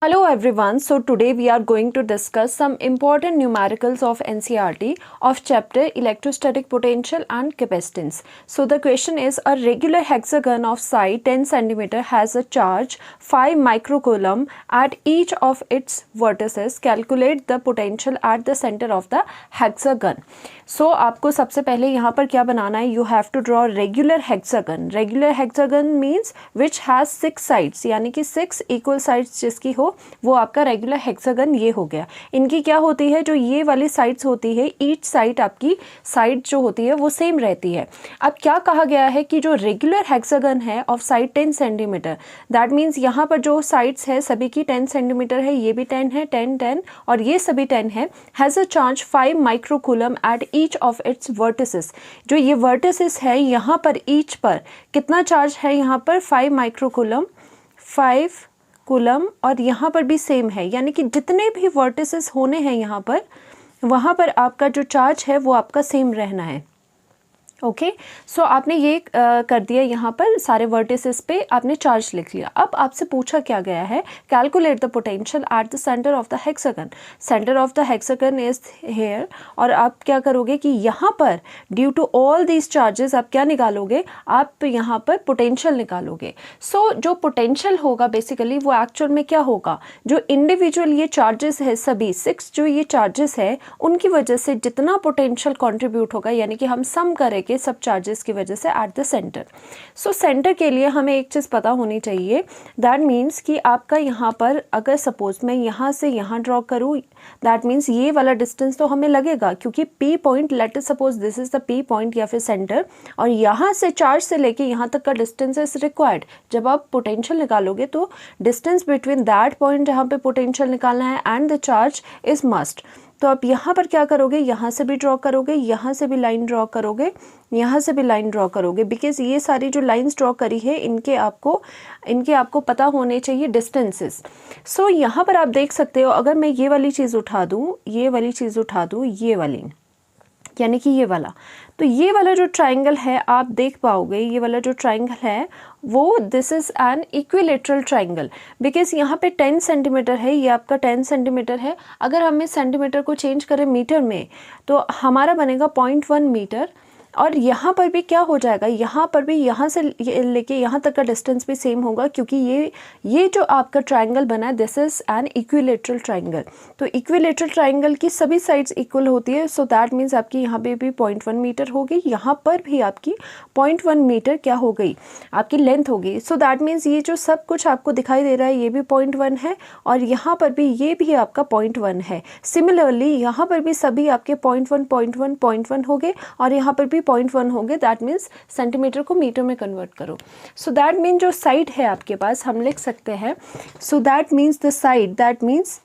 Hello everyone, so today we are going to discuss some important numericals of NCERT of chapter electrostatic potential and capacitance. So the question is, a regular hexagon of side 10 cm has a charge 5 microcoulomb at each of its vertices. Calculate the potential at the center of the hexagon. So आपको सबसे पहले यहाँ पर क्या बनाना है, you have to draw regular hexagon. Regular hexagon means which has 6 sides, यानी कि 6 equal sides जिसकी हो वो आपका रेगुलर हेक्सागन ये हो गया. इनकी क्या होती है, जो ये वाली साइड्स होती है, ईच साइड आपकी साइड जो होती है वो सेम रहती है. अब क्या कहा गया है कि जो रेगुलर हेक्सागन है of side 10 centimetre, that means यहाँ पर जो साइड्स है सभी की 10 सेंटीमीटर है, ये भी 10 है, 10 10 और ये सभी 10 है, has a charge 5 microcoulomb at each of its vertices. जो ये वर्टिसेस है यहाँ पर ईच पर कितना चार्ज है, यहाँ पर 5 माइक्रोकूलम, 5 कूलम, और यहाँ पर भी सेम है, यानी कि जितने भी वर्टिसेस होने हैं यहाँ पर, वहाँ पर आपका जो चार्ज है वो आपका सेम रहना है. ओके, सो आपने ये कर दिया, यहाँ पर सारे वर्टिसेस पे आपने चार्ज लिख लिया. अब आपसे पूछा क्या गया है, calculate the potential at the centre of the hexagon. Centre of the hexagon is here, और आप क्या करोगे कि यहाँ पर due to all these charges आप क्या निकालोगे, आप यहाँ पर पोटेंशियल निकालोगे. सो जो पोटेंशियल होगा बेसिकली वो एक्चुअल में क्या होगा, जो इंडिविजुअल ये चार्जेस है सभी 6 जो ये चार्जेस है उनकी वजह से जितना पोटेंशियल कॉन्ट्रीब्यूट होगा, यानी कि हम सम करेंगे सब चार्जेस की वजह से eight the centre. So centre के लिए हमें एक चीज़ पता होनी चाहिए, दैट मीन्स कि आपका यहाँ पर अगर सपोज मैं यहाँ से यहाँ ड्रॉ करूँ, दैट मीन्स ये वाला डिस्टेंस तो हमें लगेगा, क्योंकि P point, let us suppose this is the P point या फिर सेंटर, और यहाँ से चार्ज से लेके यहाँ तक का डिस्टेंस इज रिक्वायर्ड. जब आप पोटेंशियल निकालोगे तो डिस्टेंस बिटवीन दैट पॉइंट जहाँ पे पोटेंशियल निकालना है and the charge is must. तो आप यहाँ पर क्या करोगे, यहाँ से भी ड्रॉ करोगे, यहाँ से भी लाइन ड्रॉ करोगे, यहाँ से भी लाइन ड्रॉ करोगे, बिकॉज ये सारी जो लाइंस ड्रॉ करी है इनके आपको पता होने चाहिए डिस्टेंसेस. सो यहाँ पर आप देख सकते हो, अगर मैं ये वाली चीज़ उठा दूँ, ये वाली चीज़ उठा दूँ, ये वाली, यानी कि ये वाला, तो ये वाला जो ट्राइंगल है आप देख पाओगे, ये वाला जो ट्राइंगल है वो this is an equilateral triangle, because यहाँ पे 10 सेंटीमीटर है, ये आपका 10 सेंटीमीटर है. अगर हम इस सेंटीमीटर को चेंज करें मीटर में तो हमारा बनेगा 0.1 मीटर. और यहाँ पर भी क्या हो जाएगा, यहाँ पर भी यहाँ से लेके यहाँ तक का डिस्टेंस भी सेम होगा, क्योंकि ये जो आपका ट्राइंगल बना है this is an equilateral triangle. तो इक्विलेटरल ट्राइंगल की सभी साइड्स इक्वल होती है, सो दैट मीन्स आपकी यहाँ पे भी 0.1 मीटर हो गई, यहाँ पर भी आपकी 0.1 मीटर क्या हो गई, आपकी लेंथ हो गई. सो दैट मीन्स ये जो सब कुछ आपको दिखाई दे रहा है ये भी 0.1 है, और यहाँ पर भी ये भी आपका 0.1 है. सिमिलरली यहाँ पर भी सभी आपके 0.1 0.1 0.1 हो गए, और यहाँ पर भी 0.1 हो गए. दैट मीन्स सेंटीमीटर को मीटर में कन्वर्ट करो. सो दैट मीन जो साइड है आपके पास हम लिख सकते हैं, so that means the side, that means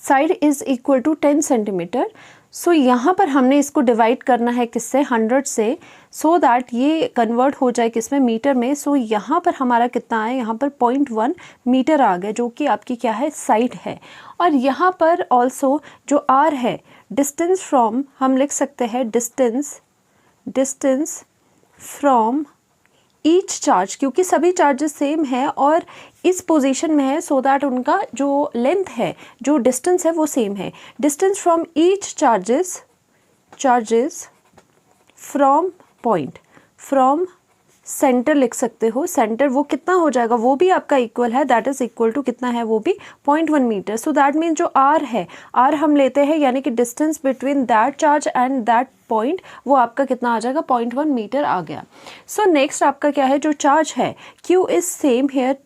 side is equal to 10 centimetre. So यहाँ पर हमने इसको डिवाइड करना है किससे, 100 से, सो दैट ये कन्वर्ट हो जाए किसमें, मीटर में. सो यहाँ पर हमारा कितना है, यहाँ पर 0.1 मीटर आ गया, जो कि आपकी क्या है, साइड है. और यहाँ पर ऑल्सो जो आर है, डिस्टेंस फ्रॉम, हम लिख सकते हैं डिस्टेंस फ्रॉम ईच चार्ज, क्योंकि सभी चार्जेस सेम है और इस पोजीशन में है, सो दैट उनका जो लेंथ है, जो डिस्टेंस है वो सेम है. Distance from each charges from point, from centre लिख सकते हो. सेंटर वो कितना हो जाएगा, वो भी आपका इक्वल है, दैट इज इक्वल टू कितना है, वो भी 0.1 मीटर. सो दैट मीन जो आर है, आर हम लेते हैं, यानी कि distance between that charge and that point, वो आपका कितना आ जाएगा, 0.1 मीटर आ गया. सो नेक्स्ट आपका क्या है, जो चार्ज है Q is same here,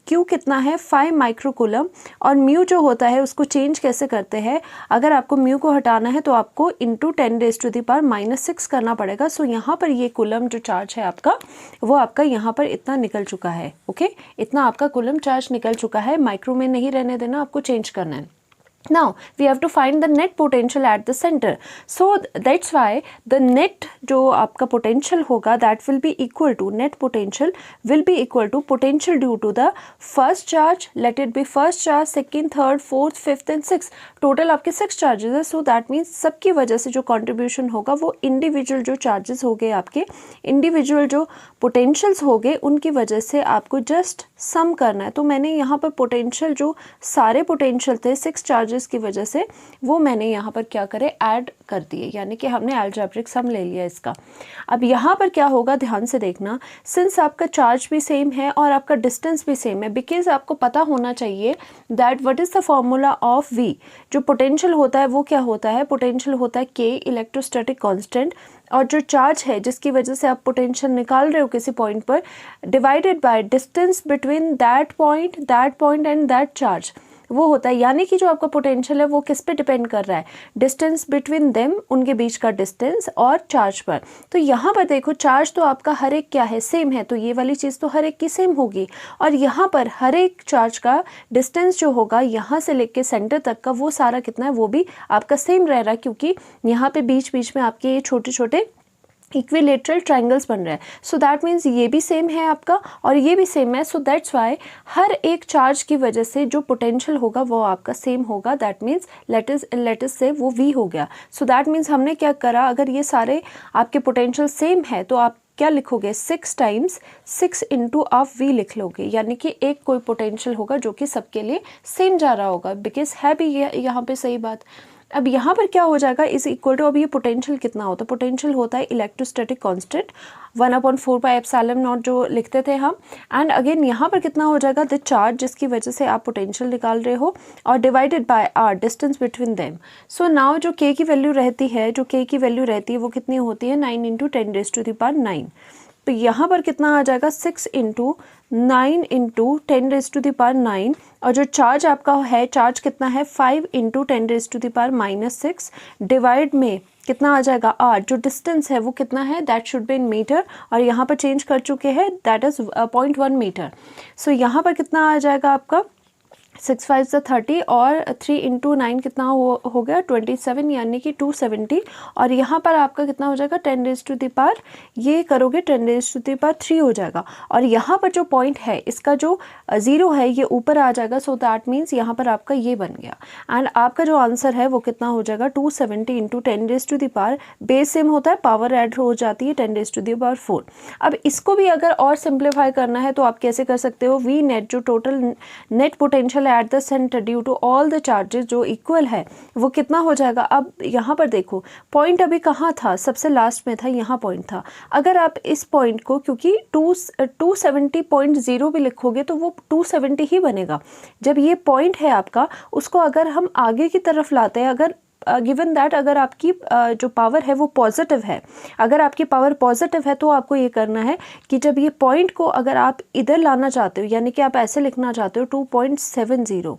Q कितना है, 5 माइक्रोकूलम, और म्यू जो होता है उसको चेंज कैसे करते हैं, अगर आपको म्यू को हटाना है तो आपको इंटू 10⁻⁻�6 करना पड़ेगा. सो यहाँ पर ये कूलम जो चार्ज है आपका, वो आपका यहाँ पर इतना निकल चुका है. ओके, इतना आपका कूलम चार्ज निकल चुका है, माइक्रो में नहीं रहने देना, आपको चेंज करना है. Now we have to find the net potential at the center. So that's why the net जो आपका potential होगा that will be equal to, net potential will be equal to potential due to the first charge, let it be first charge, second, third, fourth, fifth and sixth. Total आपके 6 charges है. सो that means सबकी वजह से जो contribution होगा वो individual जो charges हो गए आपके, इंडिविजुअल जो पोटेंशियल्स हो गए उनकी वजह से आपको जस्ट सम करना है. तो मैंने यहाँ पर पोटेंशियल जो सारे पोटेंशियल थे 6 चार्जेस की वजह से वो मैंने यहाँ पर क्या करे ऐड कर दिए, यानी कि हमने अलजेब्रिक सम ले लिया इसका. अब यहाँ पर क्या होगा ध्यान से देखना, सिंस आपका चार्ज भी सेम है और आपका डिस्टेंस भी सेम है, बिकॉज आपको पता होना चाहिए that what is the formula of V. जो पोटेंशियल होता है वो क्या होता है, पोटेंशियल होता है के इलेक्ट्रोस्टैटिक कांस्टेंट, और जो चार्ज है जिसकी वजह से आप पोटेंशियल निकाल रहे हो किसी पॉइंट पर, divided by distance between that point and that charge, वो होता है. यानी कि जो आपका पोटेंशियल है वो किस पे डिपेंड कर रहा है, डिस्टेंस बिटवीन देम, उनके बीच का डिस्टेंस और चार्ज पर. तो यहाँ पर देखो चार्ज तो आपका हर एक क्या है, सेम है, तो ये वाली चीज़ तो हर एक की सेम होगी. और यहाँ पर हर एक चार्ज का डिस्टेंस जो होगा यहाँ से लेके सेंटर तक का वो सारा कितना है वो भी आपका सेम रह रहा है, क्योंकि यहाँ पे बीच बीच में आपके ये छोटे छोटे इक्विलेटरल ट्रायंगल्स बन रहे हैं. सो दैट मीन्स ये भी सेम है आपका और ये भी सेम है. सो दैट्स वाई हर एक चार्ज की वजह से जो पोटेंशियल होगा वो आपका सेम होगा. दैट मीन्स लेट अस से वो v हो गया. सो दैट मीन्स हमने क्या करा, अगर ये सारे आपके पोटेंशियल सेम है तो आप क्या लिखोगे, 6 टाइम्स 6 इंटू आप v लिख लोगे, यानी कि एक कोई पोटेंशियल होगा जो कि सबके लिए सेम जा रहा होगा, बिकॉज है भी यहाँ पे सही बात. अब यहाँ पर क्या हो जाएगा, इज इक्वल टू, अब ये पोटेंशियल कितना होता है, पोटेंशियल होता है इलेक्ट्रोस्टैटिक कांस्टेंट 1/4πε0 जो लिखते थे हम. एंड अगेन यहाँ पर कितना हो जाएगा, द चार्ज जिसकी वजह से आप पोटेंशियल निकाल रहे हो, और divided by R distance between them. So now जो k की वैल्यू रहती है, जो k की वैल्यू रहती है वो कितनी होती है, 9 इंटू 10⁻⁹. तो यहाँ पर कितना आ जाएगा, 6 इंटू 9 इंटू 10⁻⁹. और जो चार्ज आपका है, चार्ज कितना है, 5 इंटू 10⁻⁻6 डिवाइड में कितना आ जाएगा r. जो डिस्टेंस है वो कितना है, that should be in metre, और यहाँ पर चेंज कर चुके हैं, दैट इज़ 0.1 मीटर. सो यहाँ पर कितना आ जाएगा आपका 6 5 30 और 3 इंटू 9 कितना हो गया 27, यानी कि 270. और यहाँ पर आपका कितना हो जाएगा 10⁻, ये करोगे 10⁻³ हो जाएगा. और यहाँ पर जो पॉइंट है इसका जो 0 है ये ऊपर आ जाएगा. सो दैट मीन्स यहाँ पर आपका ये बन गया. एंड आपका जो आंसर है वो कितना हो जाएगा 270 इंटू 10⁻, बेस सेम होता है, पावर ऐड हो जाती है 10⁻⁴. अब इसको भी अगर और सिंप्लीफाई करना है तो आप कैसे कर सकते हो, वी नेट जो total net potential at the centre due to all the charges जो इक्वल है वो कितना हो जाएगा. अब यहाँ पर देखो पॉइंट अभी कहाँ था, सबसे लास्ट में था, यहाँ पॉइंट था. अगर आप इस पॉइंट को, क्योंकि 270.0 भी लिखोगे तो वो 270 ही बनेगा. जब ये पॉइंट है आपका, उसको अगर हम आगे की तरफ लाते हैं, अगर गिवन दैट अगर आपकी जो पावर है वो पॉजिटिव है, अगर आपकी पावर पॉजिटिव है तो आपको ये करना है कि जब ये पॉइंट को अगर आप इधर लाना चाहते हो, यानी कि आप ऐसे लिखना चाहते हो 2.70,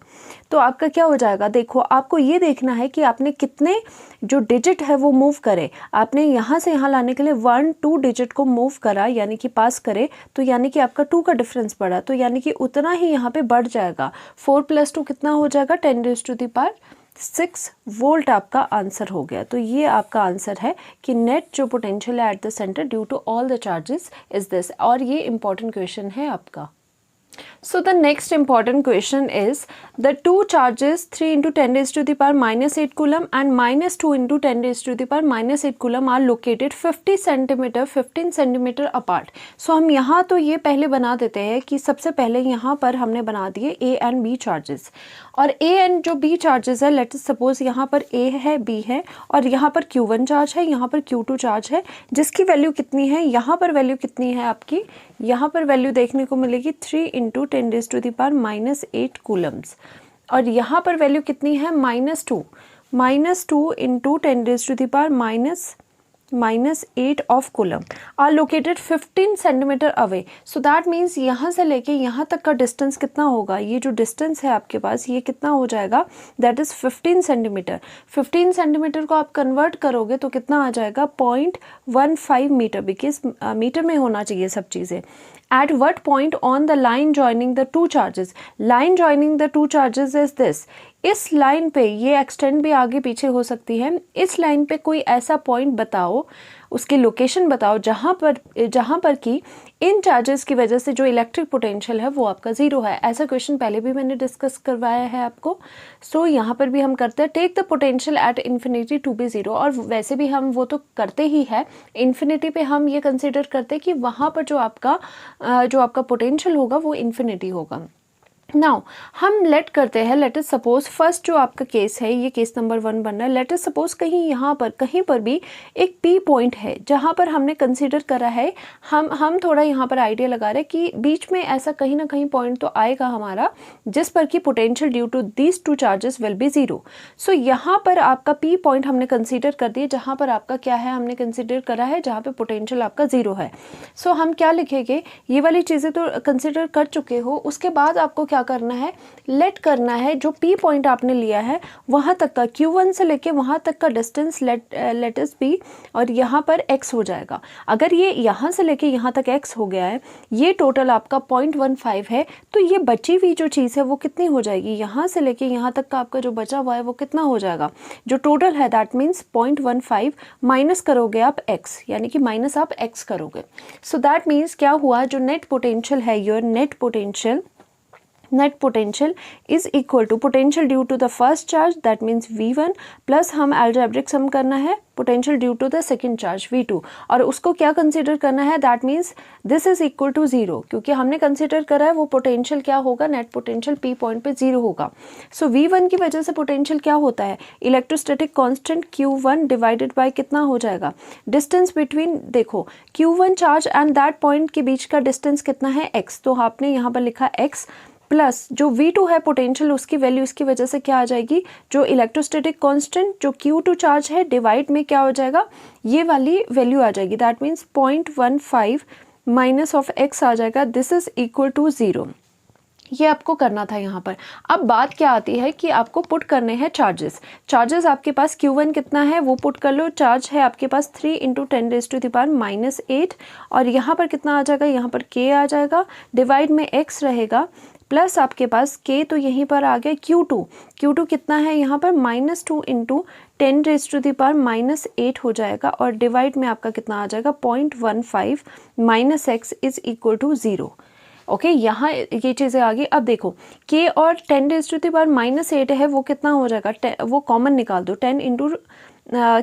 तो आपका क्या हो जाएगा, देखो आपको ये देखना है कि आपने कितने जो डिजिट है वो मूव करे. आपने यहाँ से यहाँ लाने के लिए 1-2 डिजिट को मूव करा, यानी कि पास करे, तो यानी कि आपका 2 का डिफरेंस पड़ा, तो यानी कि उतना ही यहाँ पे बढ़ जाएगा. 4 + 2 कितना हो जाएगा 10⁻⁶ वोल्ट आपका आंसर हो गया. तो ये आपका आंसर है कि नेट जो पोटेंशियल है at the centre due to all the charges is this. और ये इंपॉर्टेंट क्वेश्चन है आपका. So the next important question is the two charges 3 into 10⁻⁻8 coulomb and -2 into 10⁻⁻8 coulomb are located 15 centimeter apart. So हम यहाँ तो ये पहले बना देते हैं कि सबसे पहले यहाँ पर हमने बना दिए A and B charges, और A and जो B charges है, लेट सपोज यहाँ पर A है, B है, और यहाँ पर Q1 चार्ज है, यहाँ पर Q2 चार्ज है, जिसकी वैल्यू कितनी है, यहाँ पर वैल्यू कितनी है आपकी, यहाँ पर वैल्यू देखने को मिलेगी 3 इंटू 10⁻⁻8 कूलम्स, और यहाँ पर वैल्यू कितनी है -2 into 10⁻⁻8 of coulomb are located 15 centimetre away. So that means यहाँ से लेके यहाँ तक का डिस्टेंस कितना होगा, ये जो डिस्टेंस है आपके पास ये कितना हो जाएगा, दैट इज़ 15 सेंटीमीटर. 15 सेंटीमीटर को आप कन्वर्ट करोगे तो कितना आ जाएगा 0.15 मीटर, बिकॉज मीटर में होना चाहिए सब चीज़ें. at what point on the line joining the two charges, line joining the two charges is this, इस लाइन पे ये एक्सटेंड भी आगे पीछे हो सकती है, इस लाइन पे कोई ऐसा पॉइंट बताओ, उसकी लोकेशन बताओ जहाँ पर कि इन चार्जेस की वजह से जो इलेक्ट्रिक पोटेंशियल है वो आपका ज़ीरो है। ऐसा क्वेश्चन पहले भी मैंने डिस्कस करवाया है आपको। सो यहाँ पर भी हम करते हैं take the potential at infinity to be zero, और वैसे भी हम वो तो करते ही है, इन्फिनिटी पे हम ये कंसिडर करते हैं कि वहाँ पर जो आपका पोटेंशियल होगा वो इन्फिनिटी होगा। नाउ हम लेट करते हैं, लेट अस सपोज फर्स्ट जो आपका केस है, ये केस नंबर 1 बन रहा है। लेट अस सपोज कहीं पर भी एक पी पॉइंट है जहाँ पर हमने कंसीडर करा है, हम थोड़ा यहाँ पर आइडिया लगा रहे हैं कि बीच में ऐसा कहीं ना कहीं पॉइंट तो आएगा हमारा जिस पर कि potential due to these two charges will be zero. So यहाँ पर आपका पी पॉइंट हमने कंसीडर कर दिया जहाँ पर आपका क्या है, हमने कंसीडर करा है जहाँ पर पोटेंशियल आपका ज़ीरो है। सो हम क्या लिखेंगे, ये वाली चीज़ें तो कंसिडर कर चुके हो, उसके बाद आपको क्या करना है, लेट करना है जो पी पॉइंट आपने लिया है वहाँ तक का Q1 से लेके वहाँ तक का डिस्टेंस लेट अस बी, और यहाँ पर x हो जाएगा। अगर ये यहाँ से लेके यहाँ तक x हो गया है, ये टोटल आपका 0.15 है, तो ये बची हुई जो चीज़ है वो कितनी हो जाएगी, यहाँ से लेके यहाँ तक का आपका जो बचा हुआ है वो कितना हो जाएगा, जो टोटल है दैट मीन्स 0.15 माइनस करोगे आप x, यानी कि माइनस आप x करोगे। सो दैट मीन्स क्या हुआ, जो नेट पोटेंशियल है, your net potential is equal to potential due to the first charge that means V1 plus हम अलजेब्रिक सम करना है potential due to the second charge V2, और उसको क्या कंसीडर करना है, that means this is equal to zero, क्योंकि हमने कंसीडर करा है वो पोटेंशियल क्या होगा, नेट पोटेंशियल पी पॉइंट पे ज़ीरो होगा। सो V1 की वजह से पोटेंशियल क्या होता है, electrostatic constant Q1 divided by कितना हो जाएगा, डिस्टेंस बिटवीन, देखो Q1 charge and that point के बीच का डिस्टेंस कितना है x, तो आपने यहाँ पर लिखा x प्लस जो V2 है पोटेंशियल, उसकी वैल्यू इसकी वजह से क्या आ जाएगी, जो इलेक्ट्रोस्टैटिक कांस्टेंट जो Q2 चार्ज है डिवाइड में क्या हो जाएगा, ये वाली वैल्यू आ जाएगी, that means 0.15 minus of x आ जाएगा, this is equal to zero. ये आपको करना था यहाँ पर। अब बात क्या आती है कि आपको पुट करने हैं चार्जेस आपके पास Q1 कितना है वो पुट कर लो, चार्ज है आपके पास 3 × 10⁻⁻8, और यहाँ पर कितना आ जाएगा, यहाँ पर k आ जाएगा, डिवाइड में x रहेगा, प्लस आपके पास k तो यहीं पर आ गया Q2 कितना है यहाँ पर -2 × 10⁻⁻8 हो जाएगा, और डिवाइड में आपका कितना आ जाएगा 0.15 minus x is equal to zero. Okay, यहाँ ये चीज़ें आ गई। अब देखो k और 10⁻⁻8 है वो कितना हो जाएगा, वो कॉमन निकाल दो, 10 ×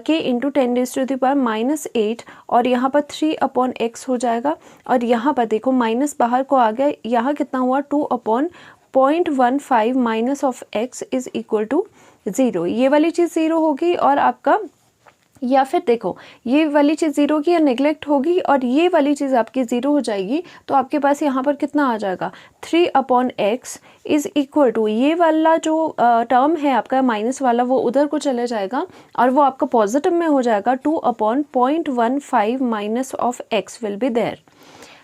k × 10⁻⁻8, और यहाँ पर 3/x हो जाएगा, और यहाँ पर देखो माइनस बाहर को आ गया, यहाँ कितना हुआ 2/0.15 minus of x is equal to zero. ये वाली चीज़ ज़ीरो होगी, और आपका या फिर देखो ये वाली चीज़ ज़ीरो होगी या नेग्लेक्ट होगी, और ये वाली चीज़ आपकी ज़ीरो हो जाएगी, तो आपके पास यहाँ पर कितना आ जाएगा 3/x इज़ इक्वल टू, ये वाला जो टर्म है आपका माइनस वाला वो उधर को चले जाएगा, और वो आपका पॉजिटिव में हो जाएगा 2/0.15 minus of x will be there.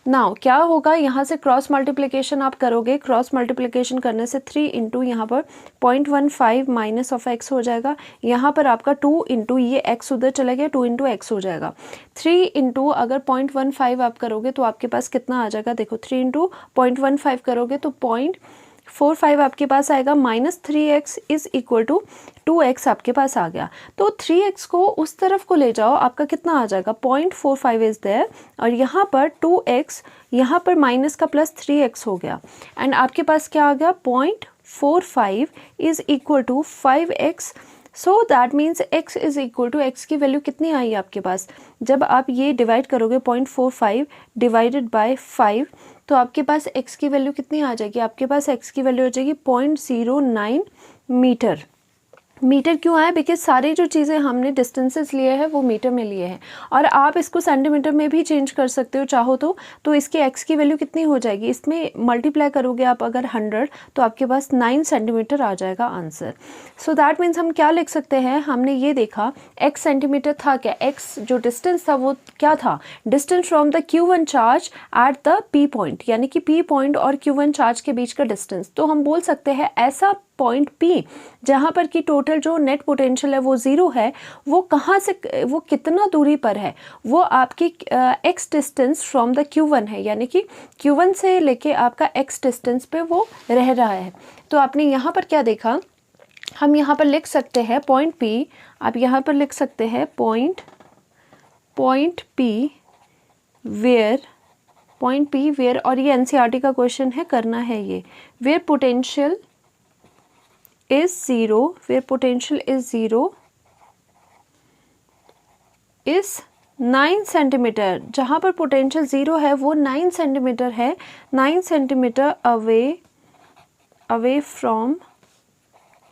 Now क्या होगा, यहाँ से क्रॉस मल्टीप्लिकेशन आप करोगे, क्रॉस मल्टीप्लिकेशन करने से 3 × यहाँ पर 0.15 माइनस ऑफ x हो जाएगा, यहाँ पर आपका 2 × ये x उधर चला गया, 2 × x हो जाएगा, 3 × अगर 0.15 आप करोगे तो आपके पास कितना आ जाएगा, देखो 3 × 0.15 करोगे तो 0.45 आपके पास आएगा, -3x is equal to 2x आपके पास आ गया। तो 3x को उस तरफ को ले जाओ, आपका कितना आ जाएगा 0.45 इज देयर, और यहाँ पर 2x, यहाँ पर माइनस का प्लस 3x हो गया, एंड आपके पास क्या आ गया 0.45 is equal to 5x। So that means x is equal to, x की वैल्यू कितनी आई आपके पास, जब आप ये डिवाइड करोगे 0.45 डिवाइडेड बाय 5, तो आपके पास x की वैल्यू कितनी आ जाएगी, आपके पास x की वैल्यू हो जाएगी 0.09 मीटर। मीटर क्यों आया, बिकॉज सारी जो चीज़ें हमने डिस्टेंसेस लिए हैं वो मीटर में लिए हैं, और आप इसको सेंटीमीटर में भी चेंज कर सकते हो चाहो तो इसके x की वैल्यू कितनी हो जाएगी, इसमें मल्टीप्लाई करोगे आप अगर 100 तो आपके पास 9 सेंटीमीटर आ जाएगा आंसर। सो दैट मीन्स हम क्या लिख सकते हैं, हमने ये देखा x सेंटीमीटर था क्या, x जो डिस्टेंस था वो क्या था, distance from the Q1 charge at the P point, यानी कि P पॉइंट और Q1 चार्ज के बीच का डिस्टेंस। तो हम बोल सकते हैं ऐसा पॉइंट P जहाँ पर कि टोटल जो नेट पोटेंशियल है वो 0 है, वो कहाँ से, वो कितना दूरी पर है, वो आपकी x distance from the Q1 है, यानी कि Q1 से लेके आपका x डिस्टेंस पे वो रह रहा है। तो आपने यहाँ पर क्या देखा, हम यहाँ पर लिख सकते हैं पॉइंट P, आप यहाँ पर लिख सकते हैं point P where, point P where, और ये NCERT का क्वेश्चन है, करना है ये, where potential is 0, where potential is 0 is 9 centimetre, जहाँ पर पोटेंशियल 0 है वो 9 सेंटीमीटर है, 9 centimetre away from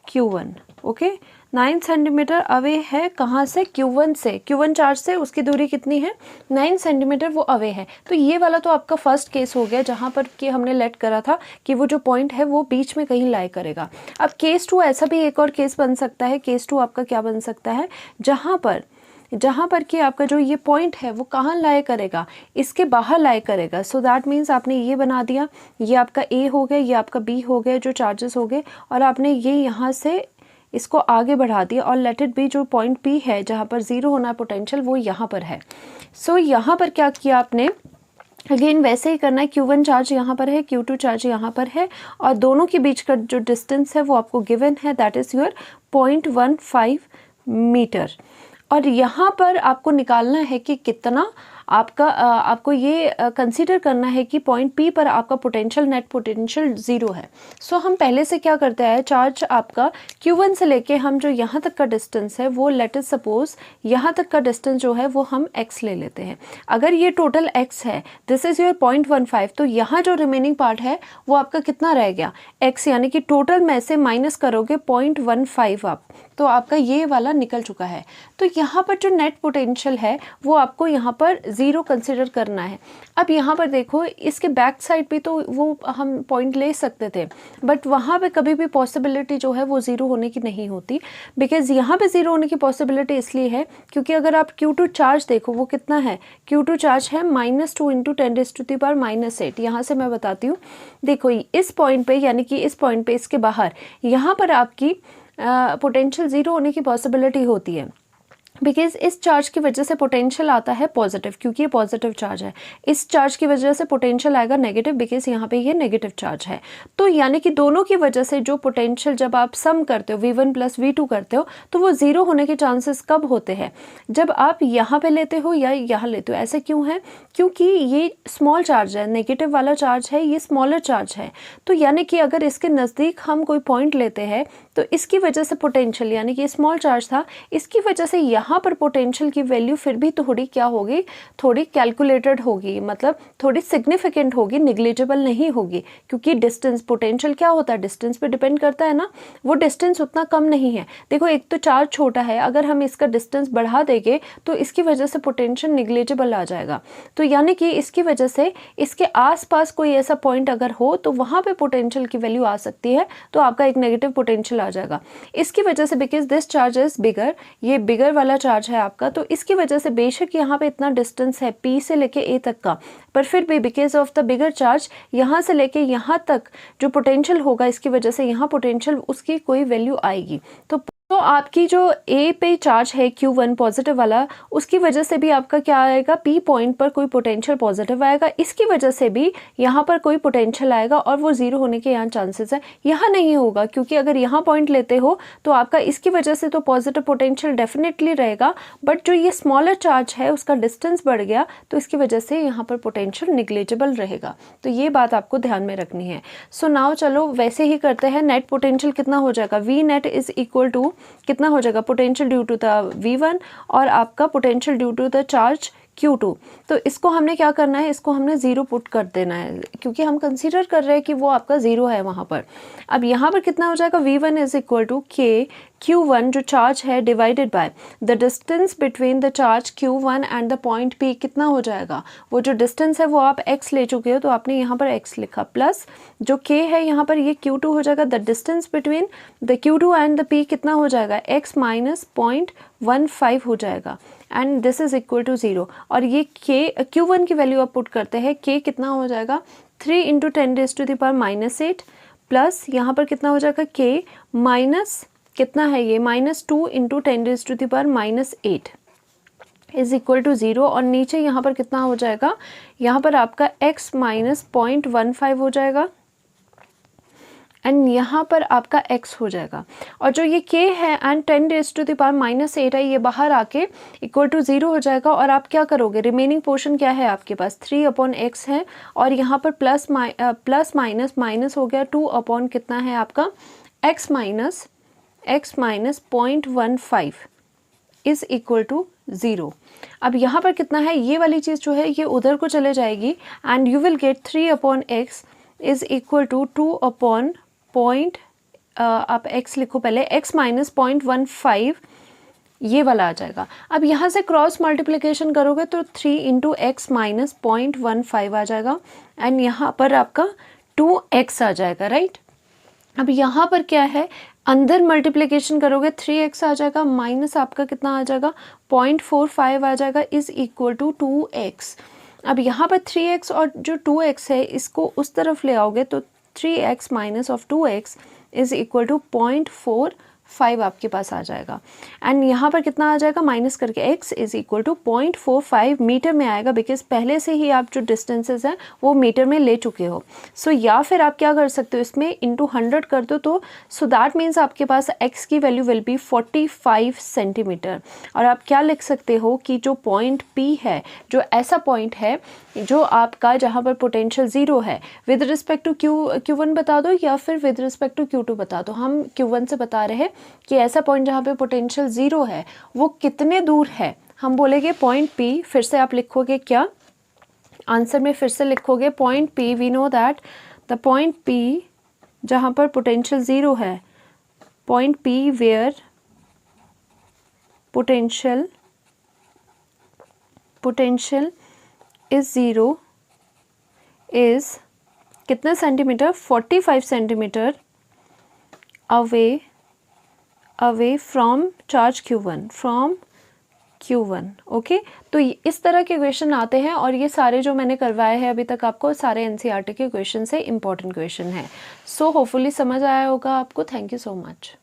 Q1, okay. 9 centimetre away है, कहाँ से, Q1 से, Q1 चार्ज से उसकी दूरी कितनी है, 9 सेंटीमीटर वो अवे है। तो ये वाला तो आपका फर्स्ट केस हो गया, जहाँ पर कि हमने लेट करा था कि वो जो पॉइंट है वो बीच में कहीं लाई करेगा। अब केस 2 ऐसा भी एक और केस बन सकता है, केस 2 आपका क्या बन सकता है, जहाँ पर कि आपका जो ये पॉइंट है वो कहाँ लाए करेगा, इसके बाहर लाए करेगा। सो दैट मीन्स आपने ये बना दिया, ये आपका A हो गया, ये आपका B हो गया जो चार्जेस हो गए, और आपने ये यहाँ से इसको आगे बढ़ा दिया, और लेट इट बी जो पॉइंट P है जहाँ पर 0 होना है पोटेंशियल, वो यहाँ पर है। सो यहाँ पर क्या किया आपने, अगेन वैसे ही करना है, Q1 चार्ज यहाँ पर है, Q2 चार्ज यहाँ पर है, और दोनों के बीच का जो डिस्टेंस है वो आपको गिवन है, दैट इज़ योर 0.15 मीटर। और यहाँ पर आपको निकालना है कि कितना आपको ये कंसीडर करना है कि पॉइंट P पर आपका पोटेंशियल, नेट पोटेंशियल 0 है। सो हम पहले से क्या करते हैं, चार्ज आपका Q1 से लेके हम जो यहाँ तक का डिस्टेंस है वो लेट अस सपोज यहाँ तक का डिस्टेंस जो है वो हम x ले लेते हैं। अगर ये टोटल x है, दिस इज़ योर 0.15, तो यहाँ जो रिमेनिंग पार्ट है वो आपका कितना रह गया, x, यानी कि टोटल में से माइनस करोगे 0.15 आप, तो आपका ये वाला निकल चुका है। तो यहाँ पर जो नेट पोटेंशियल है वो आपको यहाँ पर 0 कंसिडर करना है। अब यहाँ पर देखो, इसके बैक साइड पे तो वो हम पॉइंट ले सकते थे, बट वहाँ पे कभी भी पॉसिबिलिटी जो है वो 0 होने की नहीं होती, बिकॉज यहाँ पे 0 होने की पॉसिबिलिटी इसलिए है क्योंकि अगर आप Q2 चार्ज देखो वो कितना है, Q2 चार्ज है -2 × 10⁻⁸। यहाँ से मैं बताती हूँ, देखो इस पॉइंट पे, यानी कि इस पॉइंट पे, इसके बाहर यहाँ पर आपकी पोटेंशियल 0 होने की पॉसिबिलिटी होती है, बिकॉज इस चार्ज की वजह से पोटेंशियल आता है पॉजिटिव, क्योंकि ये पॉजिटिव चार्ज है। इस चार्ज की वजह से पोटेंशियल आएगा नेगेटिव, बिकॉज यहाँ पे ये नेगेटिव चार्ज है। तो यानी कि दोनों की वजह से जो पोटेंशियल जब आप सम करते हो, V1 + V2 करते हो, तो वो 0 होने के चांसेस कब होते हैं, जब आप यहाँ पे लेते हो या यहाँ लेते हो। ऐसे क्यों है, क्योंकि ये स्मॉल चार्ज है, नेगेटिव वाला चार्ज है, ये स्मॉलर चार्ज है। तो यानी कि अगर इसके नज़दीक हम कोई पॉइंट लेते हैं तो इसकी वजह से पोटेंशियल, यानी कि स्मॉल चार्ज था, इसकी वजह से यहाँ पर पोटेंशियल की वैल्यू फिर भी थोड़ी क्या होगी, थोड़ी कैलकुलेटेड होगी, मतलब थोड़ी सिग्निफिकेंट होगी, निग्लिजिबल नहीं होगी, क्योंकि डिस्टेंस, पोटेंशियल क्या होता है, डिस्टेंस पे डिपेंड करता है ना, वो डिस्टेंस उतना कम नहीं है। देखो एक तो चार्ज छोटा है, अगर हम इसका डिस्टेंस बढ़ा देंगे तो इसकी वजह से पोटेंशियल निग्लिजिबल आ जाएगा। तो यानी कि इसकी वजह से इसके आसपास कोई ऐसा पॉइंट अगर हो तो वहाँ पे पोटेंशियल की वैल्यू आ सकती है, तो आपका एक नेगेटिव पोटेंशियल आ जाएगा। इसकी वजह से, because this charge is bigger, ये बिगर वाला चार्ज है आपका, तो इसकी वजह से बेशक यहाँ पे इतना डिस्टेंस है P से लेके A तक का, पर फिर भी because of the bigger charge यहाँ से लेके यहाँ तक जो पोटेंशियल होगा, इसकी वजह से यहाँ पोटेंशियल उसकी कोई वैल्यू आएगी। तो आपकी जो A पे चार्ज है Q1 पॉजिटिव वाला, उसकी वजह से भी आपका क्या आएगा, P पॉइंट पर कोई पोटेंशियल पॉजिटिव आएगा, इसकी वजह से भी यहाँ पर कोई पोटेंशियल आएगा, और वो 0 होने के यहाँ चांसेस है। यहाँ नहीं होगा, क्योंकि अगर यहाँ पॉइंट लेते हो तो आपका इसकी वजह से तो पॉजिटिव पोटेंशियल डेफिनेटली रहेगा, बट जो ये स्मॉलर चार्ज है उसका डिस्टेंस बढ़ गया, तो इसकी वजह से यहाँ पर पोटेंशियल निग्लिजिबल रहेगा। तो ये बात आपको ध्यान में रखनी है। सो नाउ चलो वैसे ही करते हैं, नेट पोटेंशियल कितना हो जाएगा, V net is equal to कितना हो जाएगा, potential due to the V1 और आपका potential due to the charge Q2। तो इसको हमने क्या करना है, इसको हमने 0 पुट कर देना है, क्योंकि हम कंसीडर कर रहे हैं कि वो आपका 0 है वहाँ पर। अब यहाँ पर कितना हो जाएगा, V1 is equal to K Q1 जो चार्ज है divided by the distance between the charge Q1 and the point P, कितना हो जाएगा, वो जो डिस्टेंस है वो आप x ले चुके हो, तो आपने यहाँ पर x लिखा, प्लस जो K है यहाँ पर ये Q2 हो जाएगा, the distance between the Q2 and the P कितना हो जाएगा, x माइनस 0.15 हो जाएगा, and this is equal to 0। और ये Q1 की वैल्यू आप पुट करते हैं, K कितना हो जाएगा, 3 × 10⁻⁸ प्लस यहाँ पर कितना हो जाएगा k माइनस कितना है ये -2 इंटू 10⁻⁻8 इज इक्वल टू 0 और नीचे यहाँ पर कितना हो जाएगा, यहाँ पर आपका x माइनस 0.15 हो जाएगा एंड यहाँ पर आपका x हो जाएगा और जो ये k है एंड 10⁻⁻8 है ये बाहर आके इक्वल टू 0 हो जाएगा और आप क्या करोगे, रिमेनिंग पोर्शन क्या है आपके पास 3/x है और यहाँ पर प्लस माइनस माइनस हो गया 2 कितना है आपका x minus 0.15 is equal to 0। अब यहाँ पर कितना है, ये वाली चीज़ जो है ये उधर को चले जाएगी and you will get 3/x is equal to 2 आप x लिखो पहले x माइनस 0.15 ये वाला आ जाएगा। अब यहाँ से क्रॉस मल्टीप्लिकेशन करोगे तो 3 इंटू x माइनस 0.15 आ जाएगा एंड यहाँ पर आपका 2x आ जाएगा, राइट। अब यहाँ पर क्या है, अंदर मल्टीप्लिकेशन करोगे 3x आ जाएगा माइनस आपका कितना आ जाएगा 0.45 आ जाएगा इज इक्वल टू 2x। अब यहाँ पर 3x और जो 2x है इसको उस तरफ ले आओगे तो 3x minus of 2x is equal to 0.45 आपके पास आ जाएगा एंड यहाँ पर कितना आ जाएगा माइनस करके x is equal to 0.45 metre में आएगा बिकॉज पहले से ही आप जो डिस्टेंसेस हैं वो मीटर में ले चुके हो। सो या फिर आप क्या कर सकते हो, इसमें इंटू 100 कर दो तो सो दैट मीन्स आपके पास x की वैल्यू विल बी 45 सेंटीमीटर। और आप क्या लिख सकते हो कि जो पॉइंट P है, जो ऐसा पॉइंट है जो आपका जहाँ पर पोटेंशियल 0 है, विद रिस्पेक्ट टू Q1 बता दो या फिर विद रिस्पेक्ट टू Q2 बता दो। हम Q1 से बता रहे हैं कि ऐसा पॉइंट जहाँ पे पोटेंशियल 0 है वो कितने दूर है, हम बोलेंगे पॉइंट P। फिर से आप लिखोगे क्या, आंसर में फिर से लिखोगे point P। We know that the point P जहाँ पर पोटेंशियल 0 है, point P where potential is 0 is कितने centimetre, 45 centimetre away from charge Q1 okay. तो इस तरह के क्वेश्चन आते हैं और ये सारे जो मैंने करवाए हैं अभी तक आपको सारे NCERT के क्वेश्चन से इम्पॉर्टेंट क्वेश्चन है। सो होपफुली समझ आया होगा आपको। Thank you so much.